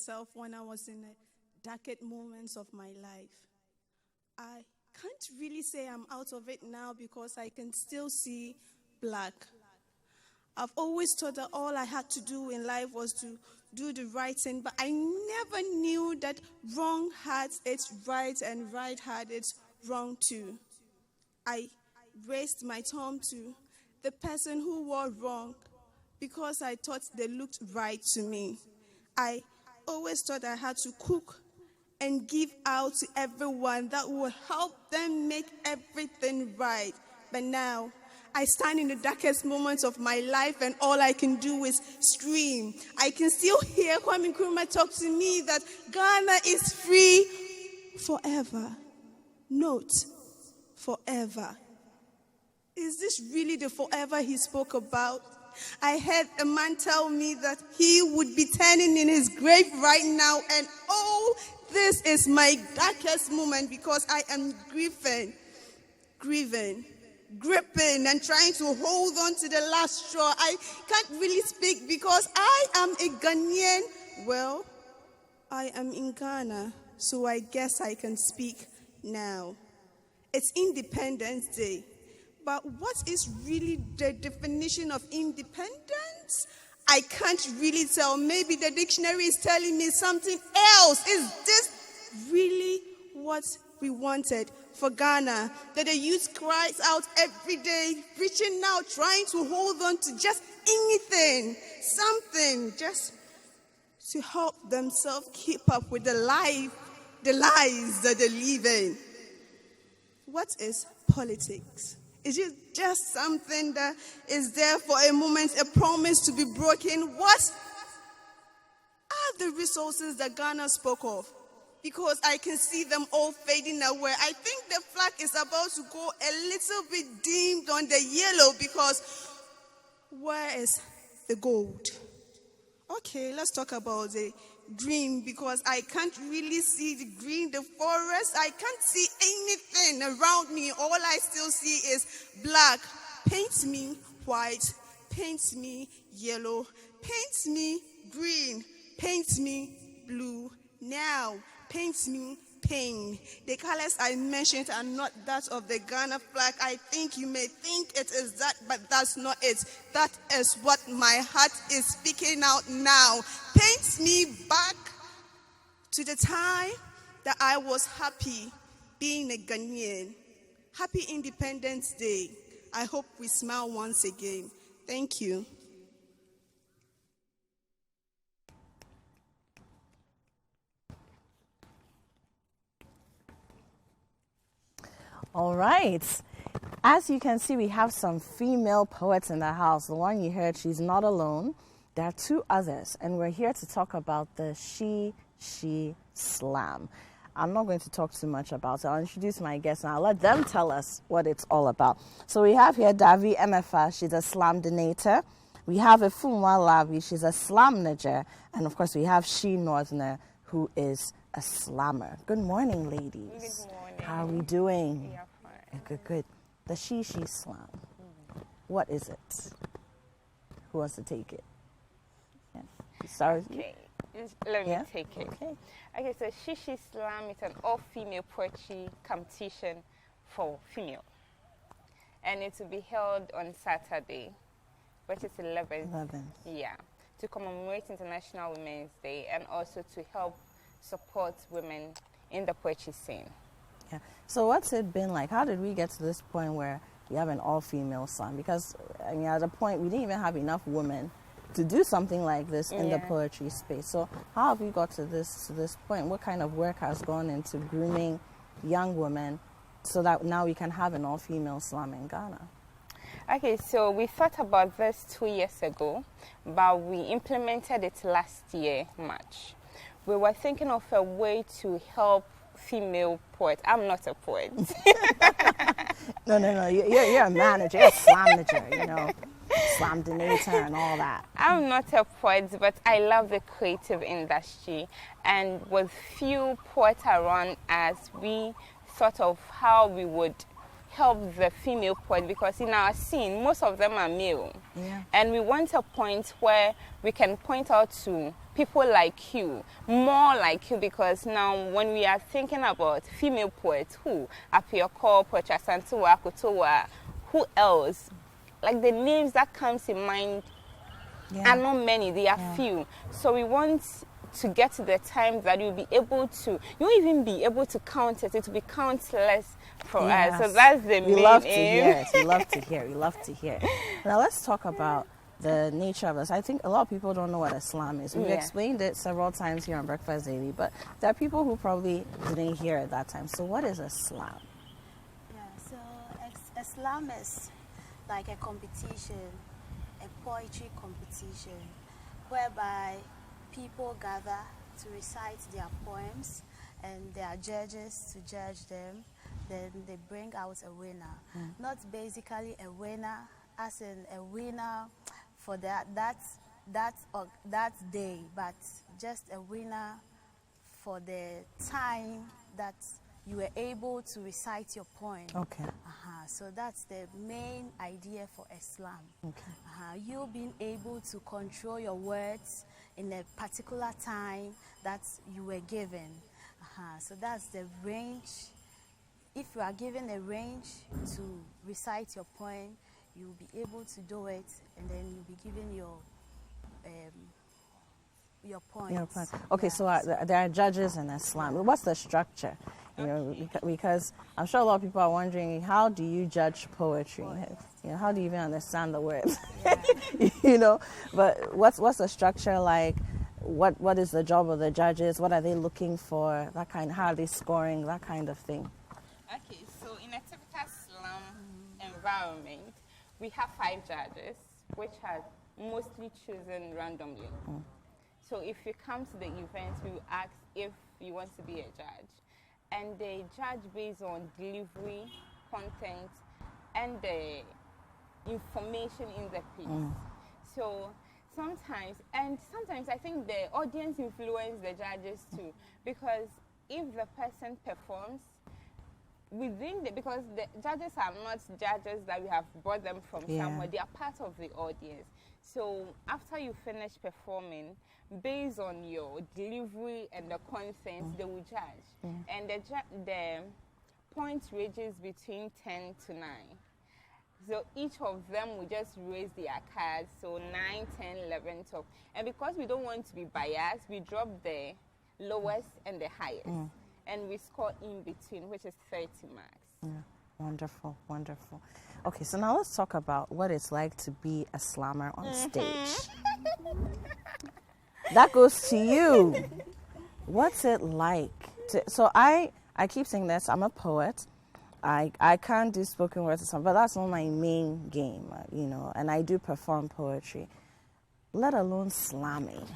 myself when I was in the darkest moments of my life. I can't really say I'm out of it now because I can still see black. I've always thought that all I had to do in life was to do the right thing, but I never knew that wrong had its right and right had its wrong too. I raised my thumb to the person who wore wrong because I thought they looked right to me. I always thought I had to cook and give out to everyone that would help them make everything right. But now, I stand in the darkest moments of my life and all I can do is scream. I can still hear Kwame Nkrumah talk to me that Ghana is free forever. Note, forever. Is this really the forever he spoke about? I heard a man tell me that he would be turning in his grave right now, and oh, this is my darkest moment because I am grieving, gripping and trying to hold on to the last straw. I can't really speak because I am a Ghanaian. Well, I am in Ghana, so I guess I can speak now. It's Independence Day. But what is really the definition of independence? I can't really tell. Maybe the dictionary is telling me something else. Is this really what we wanted for Ghana? That the youth cries out every day, reaching out, trying to hold on to just anything, something, just to help themselves keep up with the lies that they live in. What is politics? Is it just something that is there for a moment, a promise to be broken? What are the resources that Ghana spoke of? Because I can see them all fading away. I think the flag is about to go a little bit dimmed on the yellow because where is the gold? Okay, let's talk about the green because I can't really see the green, the forest. I can't see anything around me. All I still see is black. Paint me white, paint me yellow, paint me green, paint me blue. Now, paint me pain. The colors I mentioned are not that of the Ghana flag. I think you may think it is that, but that's not it. That is what my heart is speaking out now. Paint me back to the time that I was happy being a Ghanaian. Happy Independence Day. I hope we smile once again. Thank you. All right. As you can see, we have some female poets in the house. The one you heard, she's not alone. There are two others, and we're here to talk about the SHESHESLAM. I'm not going to talk too much about it. I'll introduce my guests and I'll let them tell us what it's all about. So we have here Davi Emefa. She's a slam donator. We have Efunwa Lavi. She's a slam nager. And of course, we have She Northerner, who is a slammer. Good morning, ladies. Good morning. How are we doing? We are fine. Good. The SHESHESLAM. What is it? Who wants to take it? Yeah. Sorry. Okay. Let me take it. Okay, so SHESHESLAM is an all-female poetry competition for female. And it will be held on Saturday, which is 11th. Yeah. To commemorate International Women's Day and also to help support women in the poetry scene. Yeah. So what's it been like? How did we get to this point where we have an all-female slam? Because I mean, at a point, we didn't even have enough women to do something like this in the poetry space. So how have we got to this point? What kind of work has gone into grooming young women so that now we can have an all-female slam in Ghana? Okay, so we thought about this 2 years ago, but we implemented it last year, March. We were thinking of a way to help female poets. I'm not a poet. No. You're a manager, you're a slam manager, slam donator and all that. I'm not a poet, but I love the creative industry. And with few poets around us, we thought of how we would help the female poet, because in our scene, most of them are male. Yeah. And we want a point where we can point out to people like you, more like you, because now when we are thinking about female poets, who Apioko, Pocha Santua, Kotowa, who else? Like the names that comes in mind are not many, they are few. So we want to get to the time that you'll be able to, you won't even be able to count it, it will be countless for us. So that's the main aim. We love to hear. We love to hear. Now let's talk about the nature of this. I think a lot of people don't know what Islam is. We've explained it several times here on Breakfast Daily, but there are people who probably didn't hear at that time. So what is Islam? Yeah, so Islam is like a competition, a poetry competition, whereby people gather to recite their poems and there are judges to judge them. Then they bring out a winner. Not basically a winner as in a winner for that day, but just a winner for the time that you were able to recite your poem. Okay. So that's the main idea for Islam. Okay. You being able to control your words in a particular time that you were given. So that's the range. If you are given a range to recite your poem, you'll be able to do it, and then you'll be given your points. Okay, so there are judges in Islam. What's the structure? You know, because I'm sure a lot of people are wondering, how do you judge poetry? You know, how do you even understand the words? You know, but what's the structure like? What is the job of the judges? What are they looking for? That kind. How are they scoring? That kind of thing. Okay, so in a typical slum environment, we have 5 judges, which are mostly chosen randomly. So if you come to the event, we will ask if you want to be a judge. And they judge based on delivery, content, and the information in the piece. So sometimes I think the audience influence the judges too, because if the person performs because the judges are not judges that we have brought them from somewhere, they are part of the audience. So after you finish performing, based on your delivery and the content, they will judge. And the points ranges between 10 to 9. So each of them will just raise their cards, so 9, 10, 11, 12. And because we don't want to be biased, we drop the lowest and the highest. And we score in between, which is 30 marks. Yeah, wonderful, wonderful. Okay, so now let's talk about what it's like to be a slammer on stage. That goes to you. What's it like? So I keep saying this, I'm a poet. I can't do spoken words or something, but that's not my main game, you know, and I do perform poetry, let alone slamming.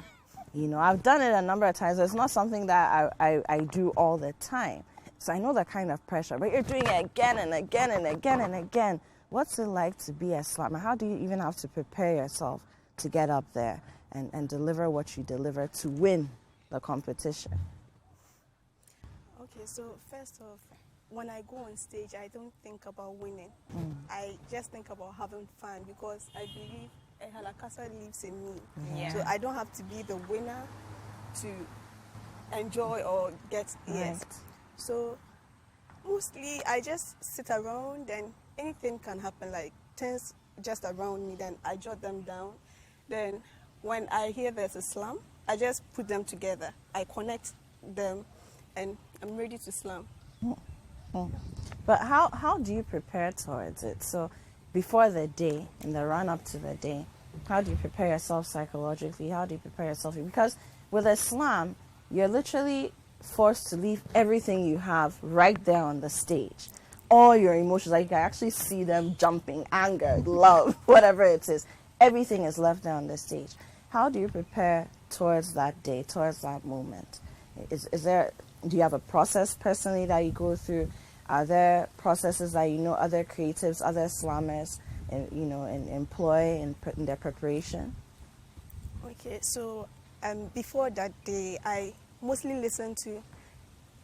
You know, I've done it a number of times. It's not something that I do all the time. So I know the kind of pressure, but you're doing it again and again and again and again. What's it like to be a slammer? How do you even have to prepare yourself to get up there and deliver what you deliver to win the competition? Okay, so first off, when I go on stage, I don't think about winning. I just think about having fun, because I believe Halakasa lives in me. So I don't have to be the winner to enjoy or get yes. So mostly I just sit around and anything can happen, like things just around me, then I jot them down. Then when I hear there's a slam, I just put them together. I connect them and I'm ready to slam. But how do you prepare towards it? So before the day, in the run-up to the day, how do you prepare yourself psychologically? How do you prepare yourself? Because with a slam, you're literally forced to leave everything you have right there on the stage. All your emotions, like you can actually see them jumping, anger, love, whatever it is. Everything is left there on the stage. How do you prepare towards that day, towards that moment? Do you have a process personally that you go through? Are there processes that you know other creatives, other slammers, employ in their preparation? Okay, so before that day, I mostly listen to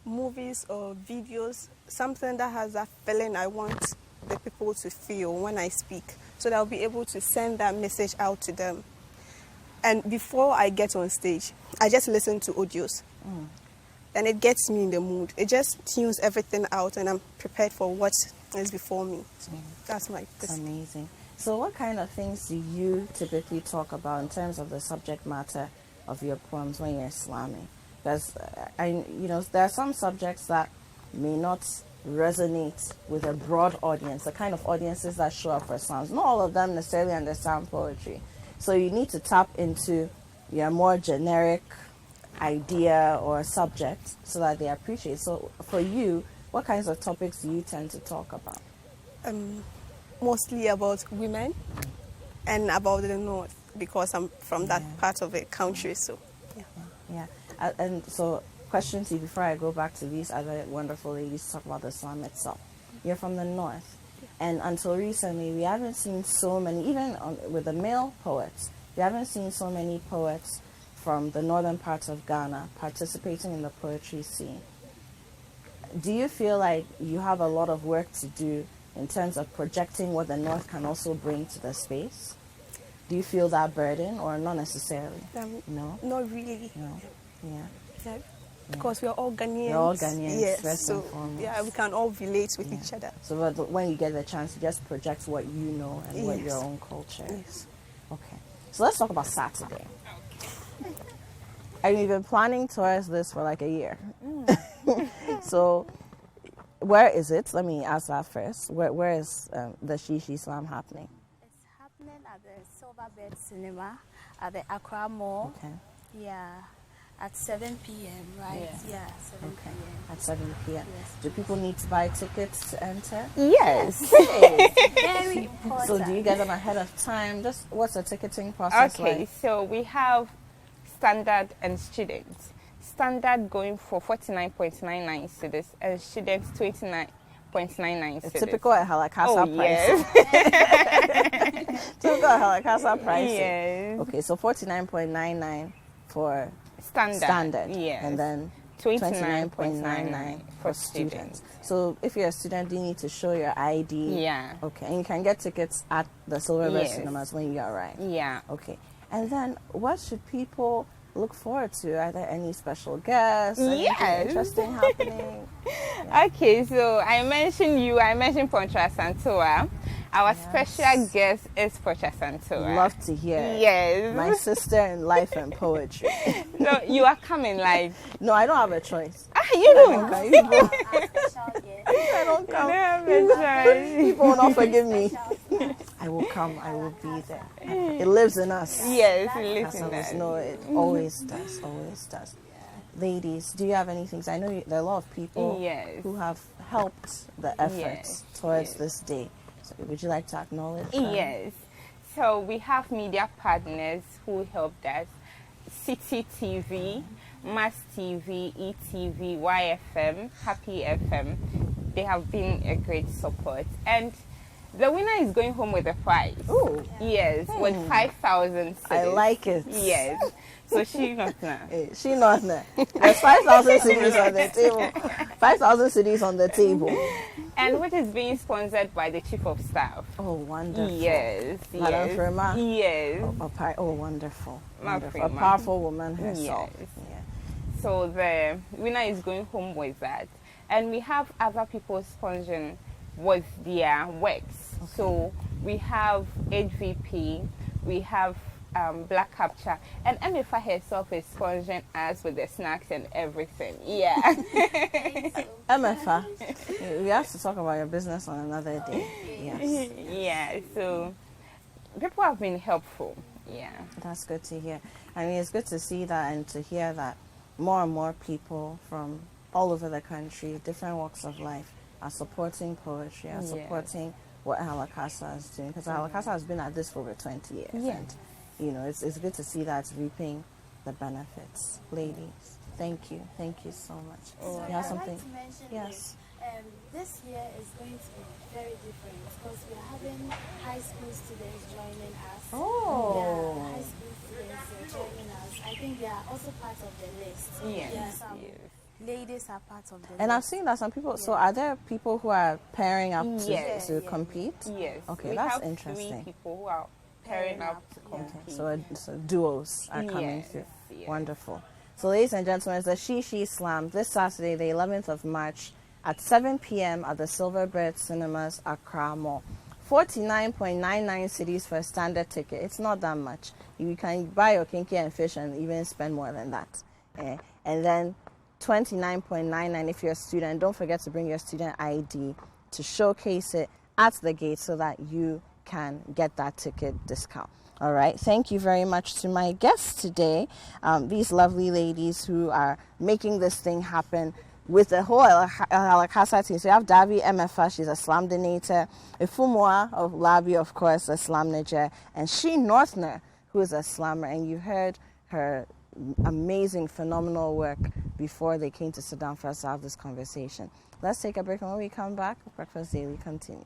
movies or videos, something that has that feeling I want the people to feel when I speak, so that I'll be able to send that message out to them. And before I get on stage, I just listen to audios. And it gets me in the mood. It just tunes everything out, and I'm prepared for what is before me. So that's my... It's amazing. So what kind of things do you typically talk about in terms of the subject matter of your poems when you're slamming? Because, there are some subjects that may not resonate with a broad audience, the kind of audiences that show up for slams. Not all of them necessarily understand poetry. So you need to tap into your more generic idea or subject so that they appreciate. So for you, what kinds of topics do you tend to talk about? Mostly about women and about the North, because I'm from that part of the country. So, And so, question to you before I go back to these other wonderful ladies to talk about the slam itself. You're from the North, and until recently, we haven't seen so many, even with the male poets, we haven't seen so many poets from the northern parts of Ghana participating in the poetry scene. Do you feel like you have a lot of work to do in terms of projecting what the North can also bring to the space? Do you feel that burden, or not necessarily? No? Not really. No. Yeah. Because we are all Ghanaians. We're all Ghanaians, yes. first and foremost. Yeah, we can all relate with each other. So when you get the chance to just project what you know and what your own culture is. Yes. Okay. So let's talk about Saturday. And you've been planning towards this for like a year. So where is it? Let me ask that first. Where is the SHESHESLAM happening? It's happening at the Silverbird Cinema at the Accra Mall. Okay. Yeah, at 7 p.m., right? Yeah, 7 p.m. At 7 p.m. Yes. Do people need to buy tickets to enter? Yes. Very important. So do you get them ahead of time? Just what's the ticketing process like? Okay, so we have standard and students. Standard going for 49.99 cedis and students 29.99 cedis. It's typical at Halakasa Yes. Typical at Halakasa pricing. Yes. Okay, so 49.99 for Standard. Yes. And then 29.99 for students. So if you're a student, you need to show your ID. Yeah. Okay, and you can get tickets at the Silverbird Yes. Cinemas when you arrive. Yeah. Okay, and then what should people look forward to? Are there any special guests? Anything Yes. interesting happening? Okay, so I mentioned Pontra Santoa. Our special guest is Pontra Santoa. Love to hear. Yes. My sister in life and poetry. So you are coming like... No, I don't have a choice. You don't. Okay, you go. Special guest. I don't come. People People will not forgive me. I will come. I will be there. It lives in us. Yes, listen. Customers know it always does. Always does. Ladies, do you have anything? I know there are a lot of people Yes. who have helped the efforts towards this day. So would you like to acknowledge them? Yes. So we have media partners who helped us. Citi TV, Mass TV, ETV, YFM, Happy FM. They have been a great support. And the winner is going home with a prize. Oh. Yes, with 5,000 cedis. I like it. Yes. So she not now. She not there. There's 5,000 cities on the table. 5,000 cities on the table. And which is being sponsored by the Chief of Staff. Oh, wonderful. Yes. Madam Firma? Yes. Wonderful. Ma Wonderful. A Firma. powerful woman herself. Yes. Yeah. So the winner is going home with that. And we have other people sponsoring with their works. Okay. So we have HVP, we have Black Capture, and MFA herself is sponsoring us with the snacks and everything. Yeah. MFA, we have to talk about your business on another day. Yes. Yeah, so people have been helpful. Yeah. That's good to hear. I mean, it's good to see that and to hear that more and more people from all over the country, different walks of life, are supporting poetry, are supporting what Halakasa is doing. Because Halakasa has been at this for over 20 years. Yeah. And, you know, it's good to see that it's reaping the benefits. Ladies, thank you. Thank you so much. So you have I'd something? like to mention Yes. this year is going to be very different because we're having high school students joining us. Oh. Yeah, high school students are joining us. I think they are also part of the list. Yes. Yeah, some ladies are part of the And I've list. seen that some people, so are there people who are pairing up Yes. to compete? Yes. Okay, we that's have interesting. 3 people who are pairing up to compete. So duos are coming through. Yes. Wonderful. So ladies and gentlemen, it's the SHESHESLAM this Saturday, the 11th of March at 7 p.m. at the Silverbird Cinemas, Accra Mall. 49.99 Cities for a standard ticket. It's not that much. You can buy your kinky and fish and even spend more than that. And then 29.99 if you're a student. Don't forget to bring your student ID to showcase it at the gate so that you can get that ticket discount. All right. Thank you very much to my guests today, these lovely ladies who are making this thing happen with the whole Alakasa team. So you have Davi MFA, she's a slam donator, Ifumwa of Labi, of course, a slam nager, and She Northner, who is a slammer. And you heard her amazing, phenomenal work before they came to sit down for us to have this conversation. Let's take a break, and when we come back, Breakfast Daily continues.